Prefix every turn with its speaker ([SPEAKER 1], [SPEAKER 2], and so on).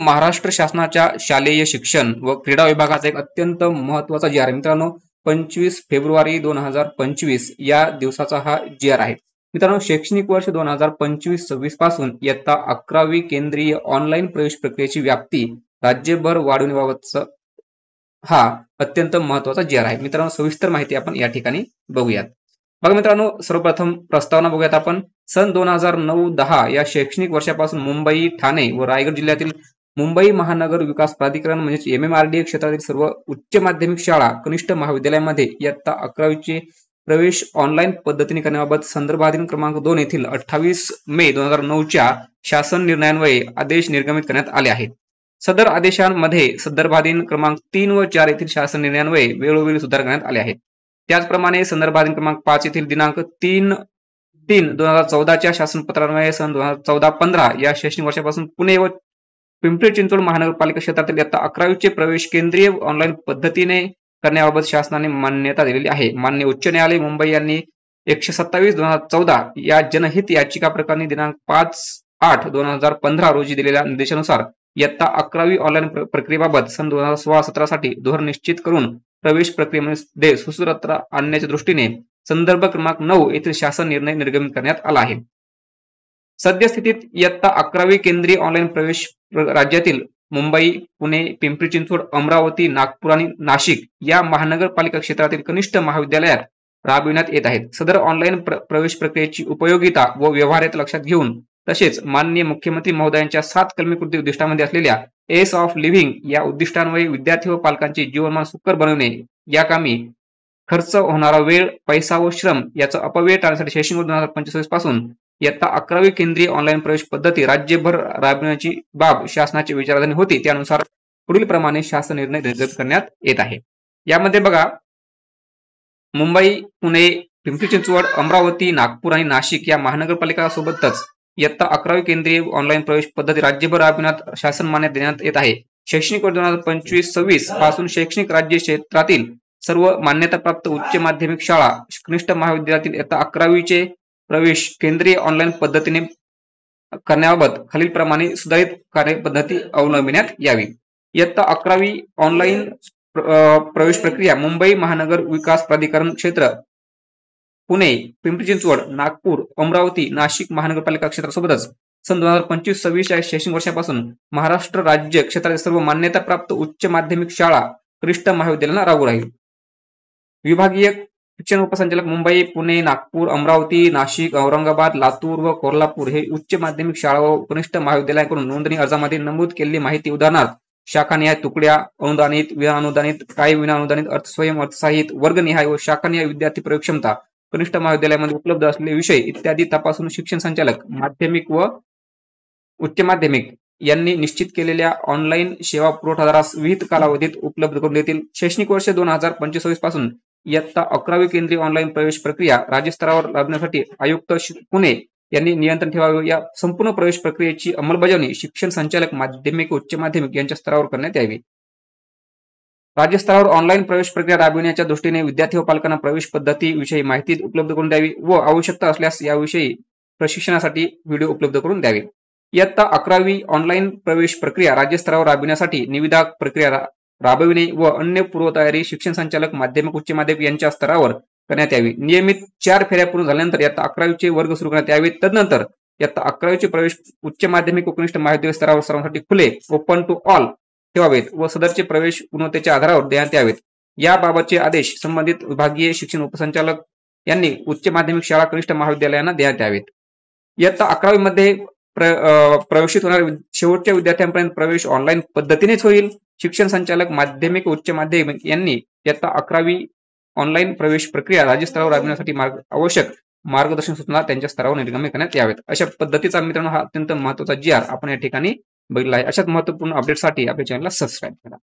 [SPEAKER 1] महाराष्ट्र शासनाच्या शालेय शिक्षण व क्रीडा विभागाचा एक अत्यंत महत्त्वाचा जी आर आहे मित्रांनो, 25 फेब्रुवारी 2025 या दिवसाचा हा जी आर आहे मित्रांनो. शैक्षणिक वर्ष 2025-26 पासून इयत्ता 11वी केंद्रीय ऑनलाईन प्रवेश प्रक्रियेची व्याप्ती राज्यभर वाढवण्याबाबतचा हा अत्यंत महत्त्वाचा जी आर आहे मित्रांनो. सविस्तर माहिती आपण या ठिकाणी बघूयात. बघा मित्रांनो, सर्वप्रथम प्रस्तावना बघूयात आपण. सन 2009-10 या शैक्षणिक वर्षापासून मुंबई, ठाणे व रायगड जिल्ह्यातील मुंबई महानगर विकास प्राधिकरण म्हणजे MMRDA क्षेत्रातील सर्व उच्च माध्यमिक शाळा, कनिष्ठ महाविद्यालयामध्ये इयत्ता 11वीचे प्रवेश ऑनलाईन पद्धतीने करण्याबाबत संदर्भाधीन क्रमांक 2 येथील 28 मे 2009च्या शासन निर्णयान्वये आदेश निर्गमित करण्यात आले आहेत. सदर आदेशांमध्ये संदर्भाधीन क्रमांक 3 व 4 येथील शासन निर्णयान्वये वेळोवेळी सुधार करण्यात आले आहेत. त्याचप्रमाणे संदर्भाधीन क्रमांक 5 येथील दिनांक 3/3/2014च्या शासनपत्रान्वये सन 2014-15 या शैक्षणिक वर्षापासून पुणे व पिंपरी चिंचवड महानगरपालिका क्षेत्रातील इयत्ता 11वीचे प्रवेश केंद्रीय ऑनलाईन पद्धतीने करण्याबाबत शासनाने मान्यता दिलेली आहे. मान्य उच्च न्यायालय मुंबई यांनी 127/2014 या जनहित याचिका प्रकरणी दिनांक 5/8/2015 रोजी दिलेल्या निर्देशानुसार इयत्ता 11वी ऑनलाईन प्रक्रियेबाबत सन 2016-17 साठी धोरण निश्चित करून प्रवेश प्रक्रियेमध्ये सुसूत्रता आणण्याच्या दृष्टीने संदर्भ क्रमांक 9 येथील शासन निर्णय निर्गमित करण्यात आला आहे. सद्यस्थितीत इयत्ता 11वी केंद्रीय ऑनलाईन प्रवेश राज्यातील मुंबई, पुणे, पिंपरी चिंचवड, अमरावती, नागपूर आणि नाशिक या महानगरपालिका क्षेत्रातील कनिष्ठ महाविद्यालयात राबविण्यात येत आहेत. सदर ऑनलाईन प्रवेश प्रक्रियेची उपयोगिता व व्यवहार्यता लक्षात घेऊन तसेच माननीय मुख्यमंत्री महोदयांच्या 7 कलमी कृती उद्दिष्टामध्ये असलेल्या एस ऑफ लिव्हिंग या उद्दिष्टान्वये विद्यार्थी व पालकांचे जीवनमान सुकर बनवणे या कामी खर्च होणारा वेळ, पैसा व श्रम याचा अपव्यय टाळण्यासाठी शैक्षणिक 2025 पासून इयत्ता 11वी केंद्रीय ऑनलाईन प्रवेश पद्धती राज्यभर राबविण्याची बाब शासनाची विचाराधीन होती. त्यानुसार पुढील प्रमाणे शासन निर्णय निर्गमित करण्यात येत आहे. यामध्ये बघा, मुंबई, पुणे, पिंपरी चिंचवड, अमरावती, नागपूर आणि नाशिक या महानगरपालिकांसोबतच इयत्ता 11वी केंद्रीय ऑनलाईन प्रवेश पद्धती राज्यभर राबविण्यात शासन मान्यता देण्यात येत आहे. शैक्षणिक वर्ष 2025-26 पासून शैक्षणिक राज्य क्षेत्रातील सर्व मान्यताप्राप्त उच्च माध्यमिक शाळा, कनिष्ठ महाविद्यालयातील इयत्ता 11वीचे प्रवेश केंद्रीय ऑनलाईन पद्धतीने करण्याबाबत खालीलप्रमाणे सुधारित कार्यपद्धती अवलंबण्यात यावी. इयत्ता 11वी ऑनलाईन प्रवेश प्रक्रिया मुंबई महानगर विकास प्राधिकरण क्षेत्र, पुणे, पिंपरी चिंचवड, नागपूर, अमरावती, नाशिक महानगरपालिका क्षेत्रासोबतच सन 2025-26 या शैक्षणिक वर्षापासून महाराष्ट्र राज्य क्षेत्रातील सर्व मान्यताप्राप्त उच्च माध्यमिक शाळा, कनिष्ठ महाविद्यालयांना लागू राहील. विभागीय शिक्षण उपसंचालक मुंबई, पुणे, नागपूर, अमरावती, नाशिक, औरंगाबाद, लातूर व कोल्हापूर हे उच्च माध्यमिक शाळा व कनिष्ठ महाविद्यालयाकडून नोंदणी अर्जामध्ये नमूद केलेली माहिती उदाहरणार्थ शाखानिहाय तुकड्या, अनुदानित, विनाअनुदानित, काही विनाअनुदानित, अर्थस्वयं, अर्थसहाय्यित, वर्गनिहाय व शाखानिहाय विद्यार्थी प्रयोग क्षमता, कनिष्ठ महाविद्यालयामध्ये उपलब्ध असलेले विषय इत्यादी तपासून शिक्षण संचालक माध्यमिक व उच्च माध्यमिक यांनी निश्चित केलेल्या ऑनलाईन सेवा पुरवठादारास विहित कालावधीत उपलब्ध करून देतील. शैक्षणिक वर्ष 2025-26 पासून इयत्ता 11वी केंद्रीय ऑनलाईन प्रवेश प्रक्रिया राज्यस्तरावर राबविण्यासाठी आयुक्त पुणे यांनी नियंत्रण ठेवावे. या संपूर्ण प्रवेश प्रक्रियेची अंमलबजावणी शिक्षण संचालक माध्यमिक उच्च माध्यमिक यांच्या स्तरावर करण्यात यावी. राज्यस्तरावर ऑनलाईन प्रवेश प्रक्रिया राबविण्याच्या दृष्टीने विद्यार्थी व पालकांना प्रवेश पद्धती विषयी माहिती उपलब्ध करून द्यावी व आवश्यकता असल्यास याविषयी प्रशिक्षणासाठी व्हिडिओ उपलब्ध करून द्यावे. इयत्ता 11वी ऑनलाईन प्रवेश प्रक्रिया राज्यस्तरावर राबविण्यासाठी निविदा प्रक्रिया राबविणे व अन्य पूर्वतयारी शिक्षण संचालक माध्यमिक उच्च माध्यमिक यांच्या स्तरावर करण्यात यावी. नियमित 4 फेऱ्या पूर्ण झाल्यानंतर इयत्ता 11वीचे वर्ग सुरू करण्यात यावेत. तदनंतर इयत्ता 11वीचे प्रवेश उच्च माध्यमिक व कनिष्ठ महाविद्यालय स्तरावर सर्वांसाठी खुले ओपन टू ऑल ठेवावेत व सदरचे प्रवेश गुणवत्तेच्या आधारावर देण्यात यावेत. याबाबतचे आदेश संबंधित विभागीय शिक्षण उपसंचालक यांनी उच्च माध्यमिक शाळा, कनिष्ठ महाविद्यालयांना देण्यात यावेत. इयत्ता 11वी मध्ये प्रवेशित होणाऱ्या शेवटच्या विद्यार्थ्यांपर्यंत प्रवेश ऑनलाईन पद्धतीनेच होईल. शिक्षण संचालक माध्यमिक उच्च माध्यमिक यांनी इयत्ता 11वी ऑनलाईन प्रवेश प्रक्रिया राज्यस्तरावर राबविण्यासाठी आवश्यक मार्गदर्शन सूचना त्यांच्या स्तरावर निर्गमित करण्यात यावेत. अशा पद्धतीचा मित्रांनो हा अत्यंत महत्त्वाचा जी आर आपण या ठिकाणी बघितला आहे. अशाच महत्त्वपूर्ण अपडेटसाठी आपल्या चॅनलला सबस्क्राईब करा.